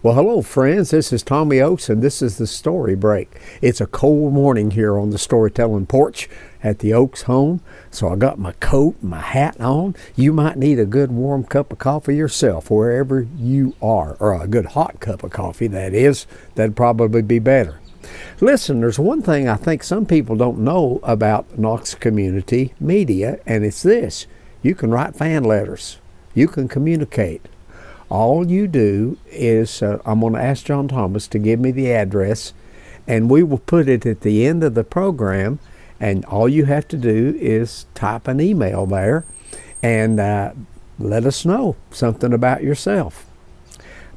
Well, hello, friends. This is Tommy Oaks, and this is the Story Break. It's a cold morning here on the storytelling porch at the Oaks home, so I got my coat and my hat on. You might need a good warm cup of coffee yourself, wherever you are, or a good hot cup of coffee, that is. That'd probably be better. Listen, there's one thing I think some people don't know about Knox Community Media, and it's this. You can write fan letters. You can communicate. All you do is, I'm going to ask John Thomas to give me the address, and we will put it at the end of the program, and all you have to do is type an email there and let us know something about yourself.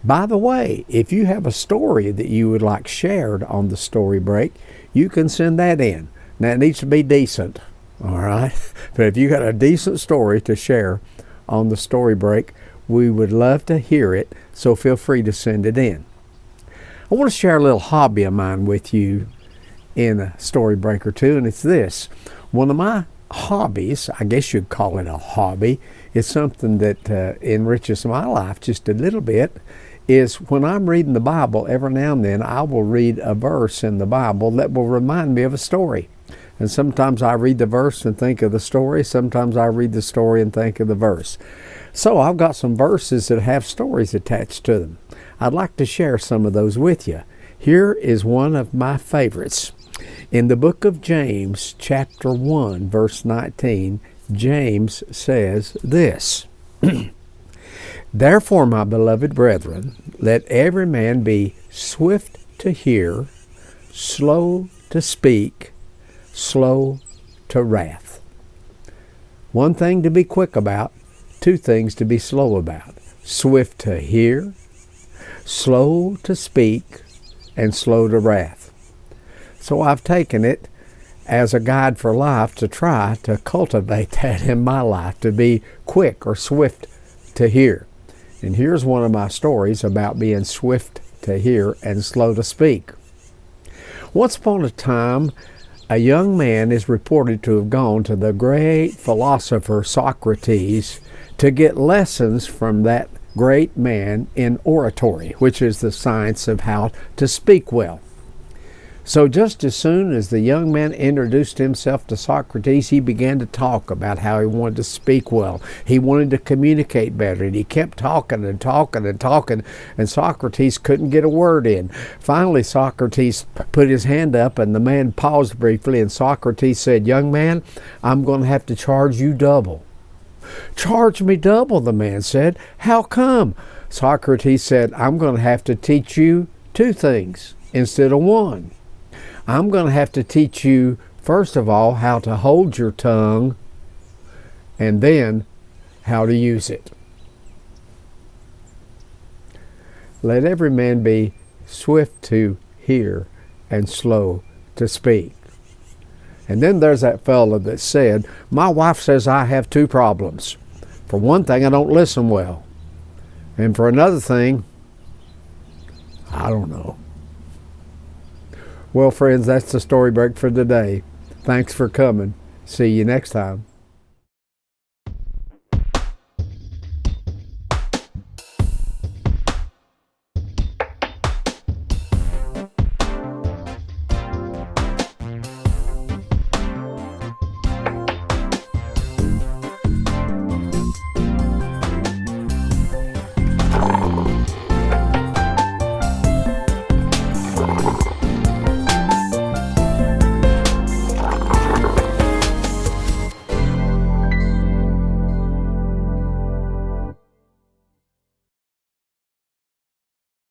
By the way, if you have a story that you would like shared on the Story Break, you can send that in. Now, it needs to be decent, all right? But if you got a decent story to share on the Story Break, we would love to hear it, so feel free to send it in. I want to share a little hobby of mine with you in a story break or two, and it's this. One of my hobbies, I guess you'd call it a hobby, is something that enriches my life just a little bit, is when I'm reading the Bible, every now and then I will read a verse in the Bible that will remind me of a story. And sometimes I read the verse and think of the story. Sometimes I read the story and think of the verse. So I've got some verses that have stories attached to them. I'd like to share some of those with you. Here is one of my favorites. In the book of James, chapter 1, verse 19, James says this. Therefore, my beloved brethren, let every man be swift to hear, slow to speak, slow to wrath. One thing to be quick about, two things to be slow about. Swift to hear, slow to speak, and slow to wrath. So I've taken it as a guide for life to try to cultivate that in my life, to be quick or swift to hear. And here's one of my stories about being swift to hear and slow to speak. Once upon a time, a young man is reported to have gone to the great philosopher Socrates to get lessons from that great man in oratory, which is the science of how to speak well. So just as soon as the young man introduced himself to Socrates, he began to talk about how he wanted to speak well. He wanted to communicate better, and he kept talking and talking and talking, and Socrates couldn't get a word in. Finally, Socrates put his hand up, and the man paused briefly, and Socrates said, "Young man, I'm going to have to charge you double." "Charge me double," the man said. "How come?" Socrates said, "I'm going to have to teach you two things instead of one. I'm going to have to teach you, first of all, how to hold your tongue, and then how to use it." Let every man be swift to hear and slow to speak. And then there's that fellow that said, "My wife says I have two problems. For one thing, I don't listen well. And for another thing, I don't know." Well, friends, that's the story break for today. Thanks for coming. See you next time.